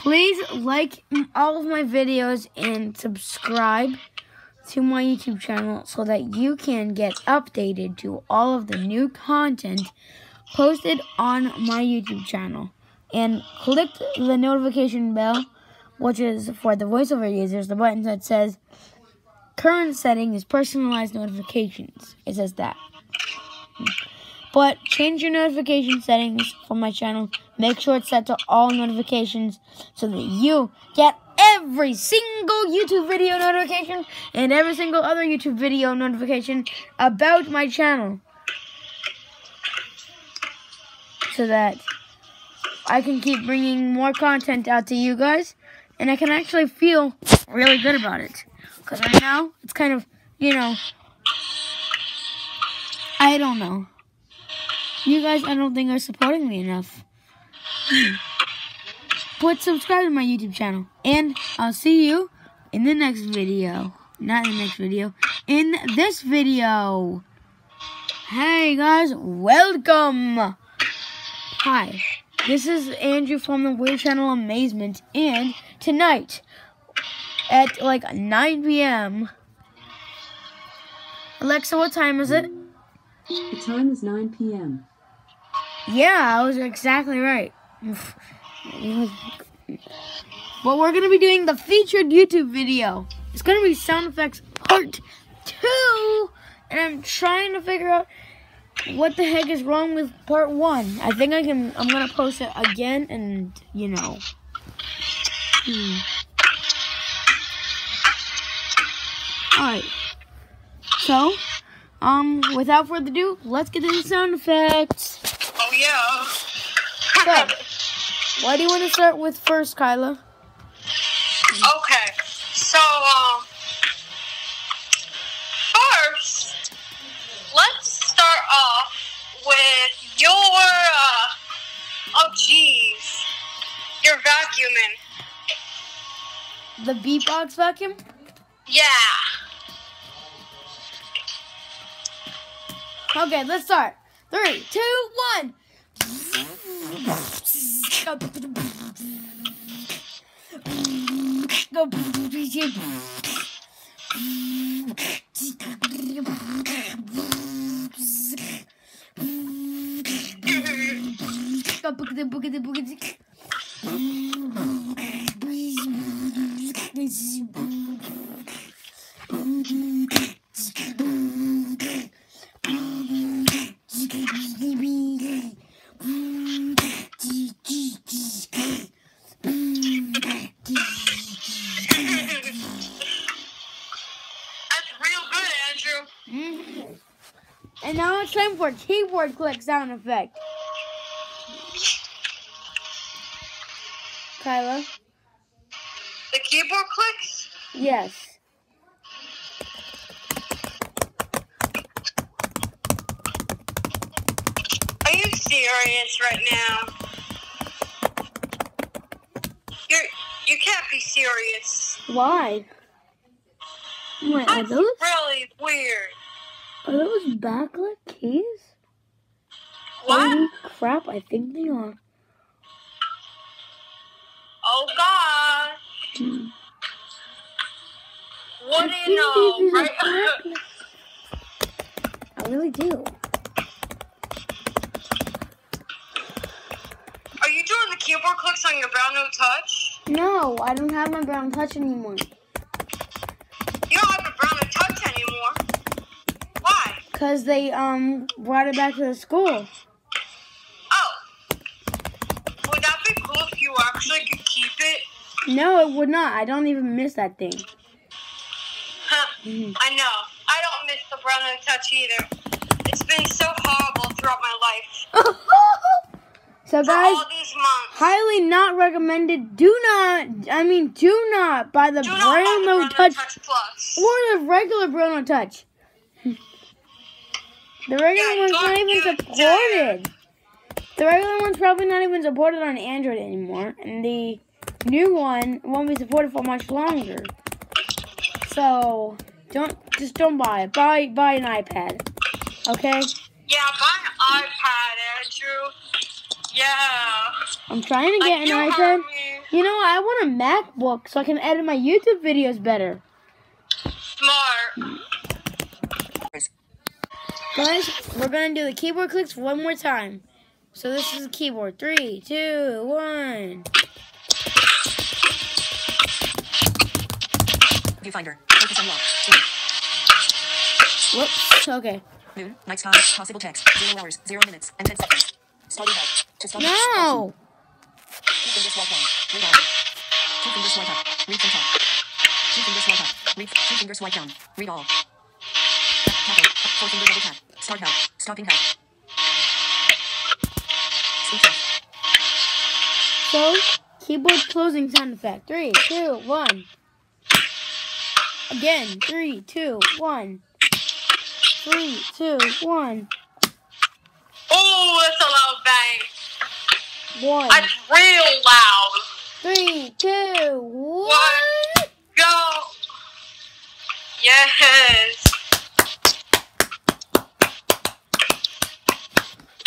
Please like all of my videos and subscribe to my YouTube channel so that you can get updated to all of the new content posted on my YouTube channel. And click the notification bell, which is for the voiceover users, the button that says current setting is personalized notifications. It says that. But change your notification settings for my channel. Make sure it's set to all notifications so that you get every single YouTube video notification and every single other YouTube video notification about my channel. So that I can keep bringing more content out to you guys. And I can actually feel really good about it. Because right now, it's kind of, I don't know. You guys, I don't think, are supporting me enough. But subscribe to my YouTube channel. And I'll see you in the next video. Not in the next video. In this video. Hey, guys. Welcome. Hi. This is Andrew from the Weird Channel Amazement. And tonight, at like 9 p.m. Alexa, what time is it? The time is 9 p.m. Yeah, I was exactly right. But we're going to be doing the featured YouTube video. It's going to be sound effects part 2. And I'm trying to figure out what the heck is wrong with part 1. I think I'm going to post it again and, Alright. So, without further ado, let's get into sound effects. Oh, yeah. So, what do you want to start with first, Kyla? Okay. So, first, let's start off with your, your vacuuming. The beatbox vacuum? Yeah. Okay, let's start. 3, 2, 1. And now it's time for a keyboard click sound effect. Kyla? The keyboard clicks? Yes. Are you serious right now? You can't be serious. Why? Wait, are That's those really weird. Are those backlit keys? What? Holy crap, I think they are. Oh, God. What do you know, right? I really do. Are you doing the keyboard clicks on your Brown Note Touch? No, I don't have my Brown Touch anymore. You don't have a Brown Note Touch anymore. Why? Because they brought it back to the school. Oh. Would that be cool if you actually could keep it? No, it would not. I don't even miss that thing. Huh. I know. I don't miss the Brown Note Touch either. It's been so horrible throughout my life. So For guys, all these months. highly not recommended. Do not buy the Do not Brown buy the Note Brown Touch Note Touch Plus. or the regular Brown Note Touch. The regular one's not even supported. The regular one's probably not even supported on Android anymore, and the new one won't be supported for much longer. So don't buy it. Buy an iPad, okay? Yeah, buy an iPad, Andrew. Yeah. I'm trying to get an You iPad. heard me. You know, I want a MacBook so I can edit my YouTube videos better. Smart. Guys, we're going to do the keyboard clicks one more time. So this is the keyboard. 3, 2, 1. Viewfinder. Focus unlock. Whoops. Okay. Noon. Night sky. Possible text. 0 hours. 0 minutes. And 10 seconds. Starting out. To start. No! 2 fingers swipe down. Read all. 2 fingers swipe up. Read from top. 2 fingers swipe up. Read. 2 fingers swipe down. Read all. Tap out. 4 finger double tap. Start help. Stopping help. Speech off. So, keyboard closing sound effect. 3, 2, 1. Again. 3, 2, 1. 3, 2, 1. Oh, that's a loud bang. 1. That's real loud. 3, 2, 1. Go. Yes.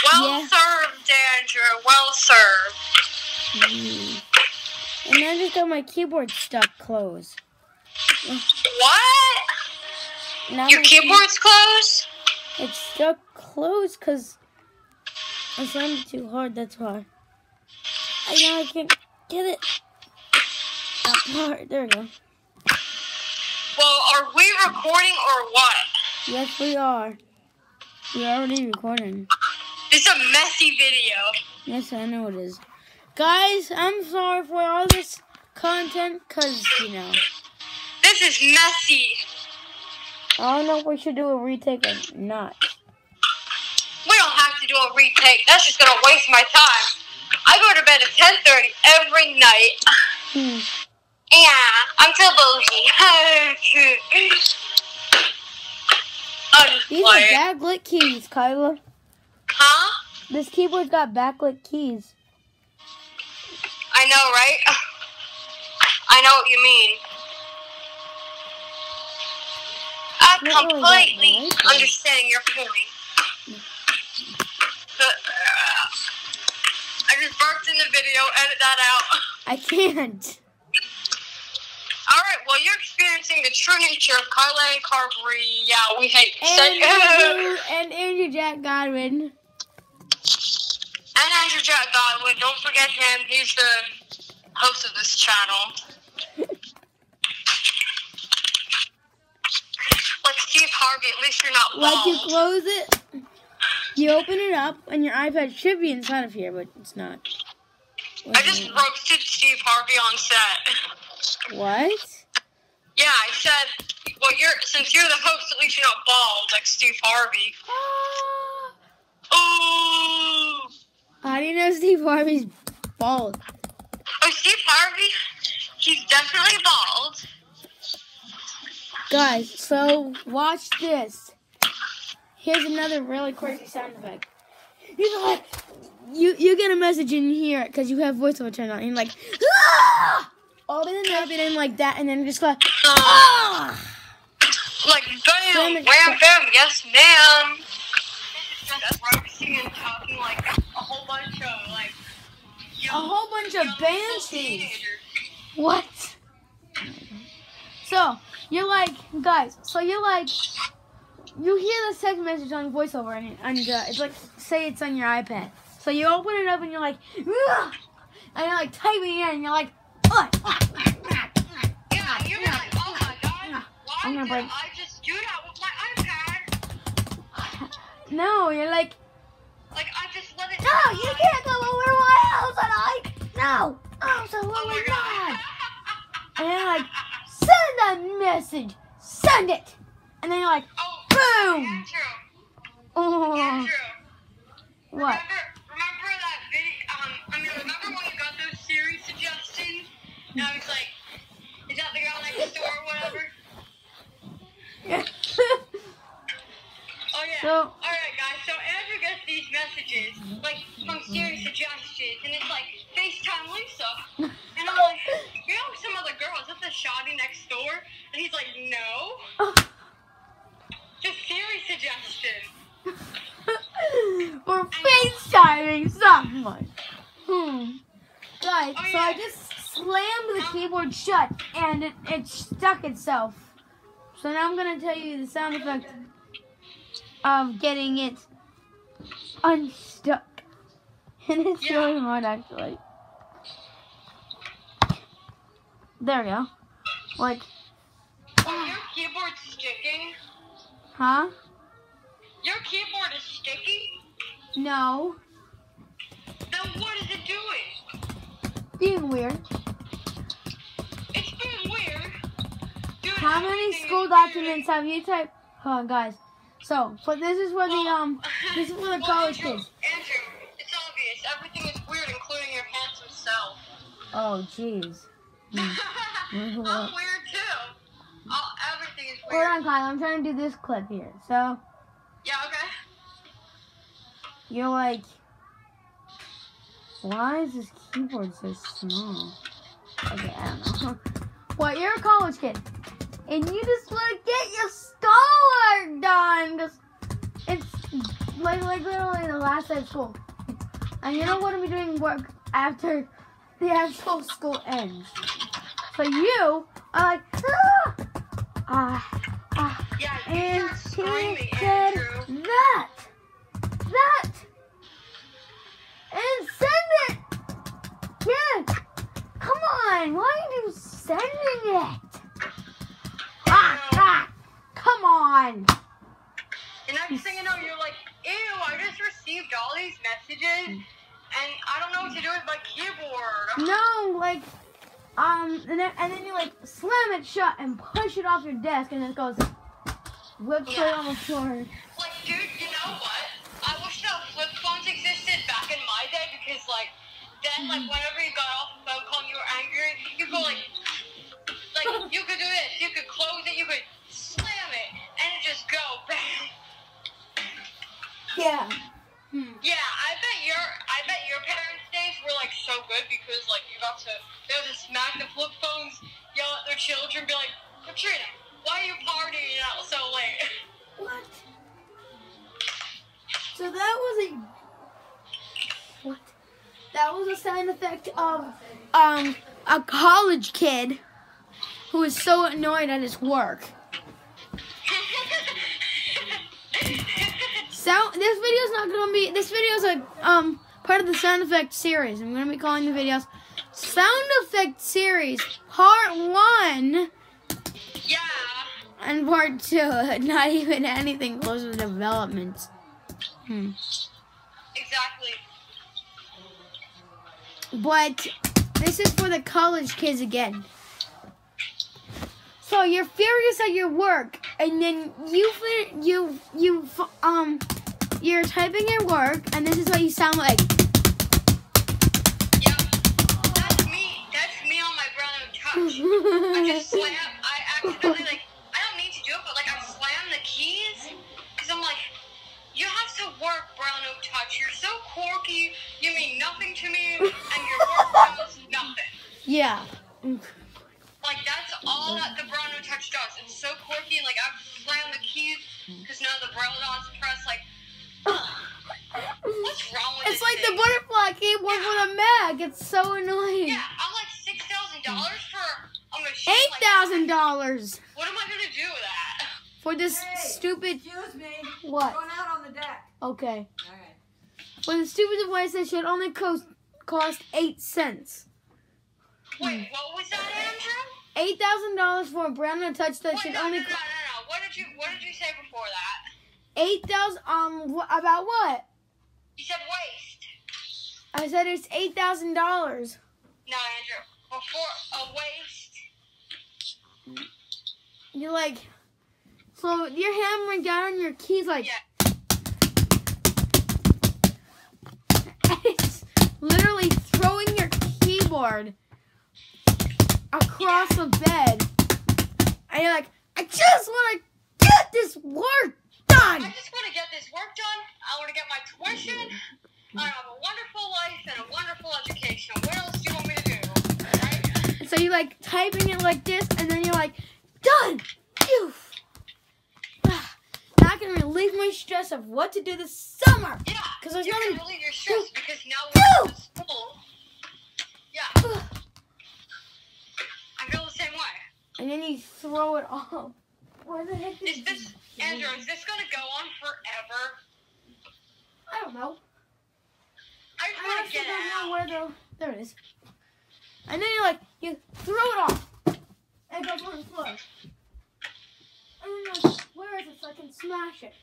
Well Yeah. served, Andrew. Well served. And I just got my keyboard stuck closed. What? Now Your my keyboard's closed? It's stuck closed because I slammed it too hard, that's why. I can't get it. That part. There we go. Well, are we recording or what? Yes, we are. We're already recording. It's a messy video. Yes, I know it is. Guys, I'm sorry for all this content because, you know. This is messy. I don't know if we should do a retake or not. We don't have to do a retake. That's just going to waste my time. I go to bed at 10:30 every night. Yeah, I'm too bougie. These are backlit keys, Kyla. Huh? This keyboard's got backlit keys. I know, right? I know what you mean. I Not really that completely nice, but- understand your point. I just burped in the video. Edit that out. I can't. All right. Well, you're experiencing the true nature of Carla and Carberry. Yeah, we hate. And Andrew Jack Godwin. And Andrew Jack Godwin. Don't forget him. He's the host of this channel. Like Steve Harvey. At least you're not Like you bald. close it, you open it up, and your iPad should be inside of here, but it's not. I just roasted Steve Harvey on set. What? Yeah, I said, well, since you're the host, at least you're not bald like Steve Harvey. Ooh. How do you know Steve Harvey's bald? Oh, Steve Harvey, he's definitely bald. Guys, so watch this. Here's another really crazy sound effect. You're like, you get a message in here because you have voiceover turned on, and you're like, ah! Open it up and then like that, and then just like, ah! Like, bam, Damn wham, it. bam, yes, ma'am. Just roasting and talking like a whole bunch of, like, A whole bunch of banshees. teenagers. What? So, you're like, guys, you hear the text message on voiceover, and it's like, say it's on your iPad. So you open it up, and you're like, ugh! And you're like typing it in, and you're like, ugh! Yeah, you're like, oh my god, I'm why gonna did break. I just do that with my iPad? No, you're like, Like, I just let it no, you can't go over my house, and no, absolutely Oh my god. not. And you're like, send that message, send it. And then you're like, Oh, boom. Andrew, Oh, Andrew. what? Remember that video? Remember when you got those Siri suggestions? And I was like, is that the girl next door or whatever? Oh yeah. So- Alright guys, so Andrew gets these messages, like, from Siri suggestions, and it's like, FaceTime Lisa. And I'm like, you know some other girl, is that the shoddy next door? And he's like, no. Just Siri suggestion. We're FaceTiming someone. Guys, Oh, so I yeah. just slammed the keyboard shut and it stuck itself. So now I'm gonna tell you the sound effect of getting it unstuck. And it's really hard actually. There we go. Like, Your keyboard's sticking. huh? Your keyboard is sticky? No. Then what is it doing? Being weird. It's being weird. Dude, How many everything school is weird. documents have you typed? Hold on, guys. So, but this is for the this is for the Well, college Andrew, kids. Andrew, it's obvious. Everything is weird, including your handsome self. Oh, jeez. I'm weird too. Everything is Hold weird. on, Kyle. I'm trying to do this clip here. So, Yeah, okay. you're like, why is this keyboard so small? Okay, I don't know. Well, you're a college kid, and you just want to get your schoolwork done, because it's like literally the last day of school. And you don't want to be doing work after the actual school ends. So you are like, Yeah, you and start he screaming, said Andrew. that, and send it. Yeah, come on, why are you sending it? Come on. And next thing you know, you're like, ew, I just received all these messages, and I don't know what to do with my keyboard. No, like, and then you like slam it shut and push it off your desk, and it goes whips right on the floor. Like, dude, you know what? I wish that flip phones existed back in my day, because, like, then, like, whenever you got off a phone call and you were angry, you go, like, you could do this. You could close it, you could slam it, and it just go, bam. Yeah. Yeah, I bet your parents' days were, like, so good, because, like, they got to smack the flip phones, yell at their children, be like, Katrina, why are you partying out so late? What? So that was what? That was a sound effect of a college kid who is so annoyed at his work. This video is not gonna be. This video is a part of the sound effect series. I'm gonna be calling the videos Sound Effect Series Part 1 Yeah. and Part 2. Not even anything close to development. Exactly. But this is for the college kids again. So you're furious at your work, and then you're typing your work, and this is what you sound like. Yep. That's me on my Brown Touch. I just slam. I accidentally I don't mean to do it, but I slam the keys because I'm like, you have to work, Brown Touch. You're so quirky. You mean nothing to me, and your work does nothing. Yeah. Like, that's all that the Brown Touch does. It's so quirky, and I slam the keys because none of the Braille dots press. What's wrong with It's this like thing? the butterfly keyboard with a Mac. It's so annoying. Yeah, I'm like $6,000 for a machine. like that. $8,000 What am I gonna do with that? for this stupid. Excuse me. What? Going out on the deck. Okay. All right. For the stupid device that should only cost 8 cents. Wait, what was that, Andrew? $8,000 for a Brown Touch that Wait, should no. only. What did you say before that? 8,000. About what? You said waste. I said it's $8,000. No, Andrew. Before a waste. You're like, so you're hammering down on your keys like. Yeah. It's literally throwing your keyboard across the bed. And you're like, I just want to get this work done. I just want to get this work done. I want to get my tuition. I have a wonderful life and a wonderful education. What else do you want me to do? Right? So you're like typing it like this, and then you're like, done. Phew. Now I can relieve my stress of what to do this summer. Yeah. 'Cause there's you nothing can relieve your stress because now do. we're in school. Yeah. and then you throw it off. Where the heck Is this, Andrew, is this going to go on forever? I don't know. I just I want to actually get don't out. know where the... There it is. And then you throw it off. And it goes on the floor. And then you're like, where is it so I can smash it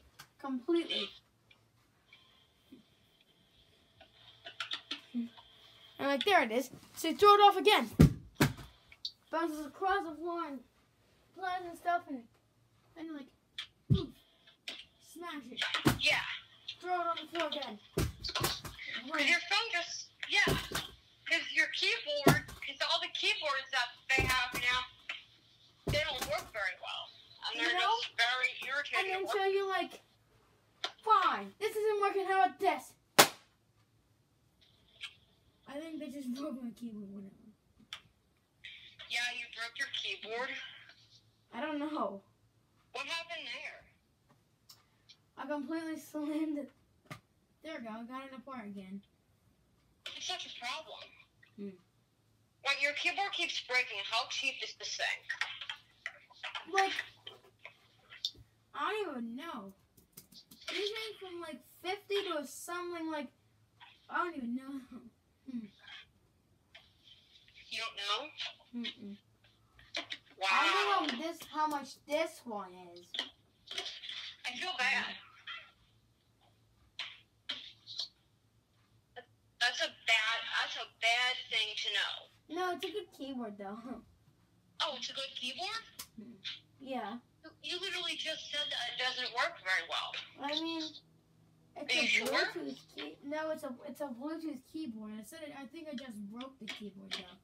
completely? And like, there it is. So you throw it off again. Bounces across the floor and flies and stuff. And you're like, poof. Smash it. Yeah. Throw it on the floor again. Because your phone just, yeah. Because your keyboard, because all the keyboards that they have now, they don't work very well. And they're just very And irritating then to so work. you're like, fine, this isn't working, how about this? I think they just broke my keyboard, whatever. Yeah, you broke your keyboard. I don't know. What happened there? I completely slammed it. There we go, I got it apart again. It's such a problem. Hmm. When your keyboard keeps breaking, how cheap is this thing? Like, I don't even know. Anything from like 50 to something like, I don't even know. You don't know? Mm-mm. Wow. I don't know how much this one is. I feel bad. That's a bad thing to know. No, it's a good keyboard though. Oh, it's a good keyboard? Yeah. You literally just said that it doesn't work very well. I mean, it's Are you a sure? Bluetooth No, it's a Bluetooth keyboard. I said it. I think I just broke the keyboard though.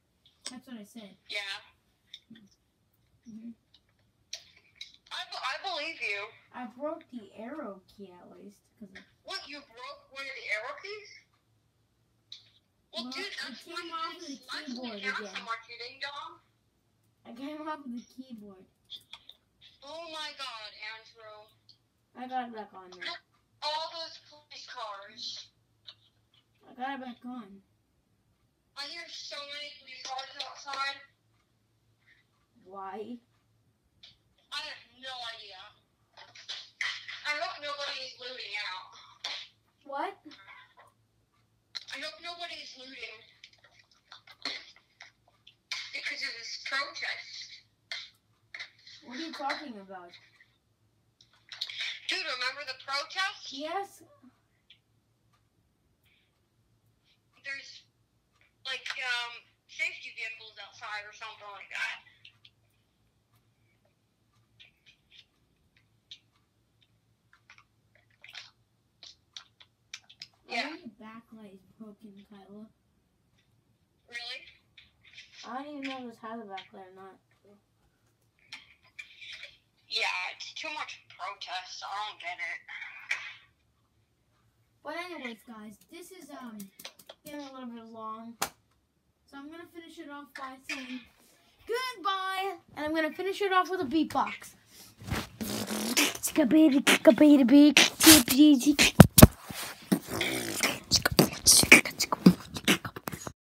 That's what I said. Yeah. Mhm. I believe you. I broke the arrow key at least. What, you broke one of the arrow keys? Well, Well, dude, it that's came one off of the keyboard again. so much, you ding dong. I came off of the keyboard. Oh my god, Andrew. I got it back on now. All those police cars. I got it back on. I hear so many police cars outside. Why? I have no idea. I hope nobody's looting out. What? I hope nobody's looting. Because of this protest. What are you talking about? Dude, remember the protest? Yes. There's, like, safety vehicles outside or something like that. I think the backlight is broken, Kyla. Really? I don't even know if this has a backlight or not. Yeah, it's too much protest. I don't get it. But anyways, guys, this is getting a little bit long. So I'm gonna finish it off by saying goodbye, and I'm gonna finish it off with a beatbox.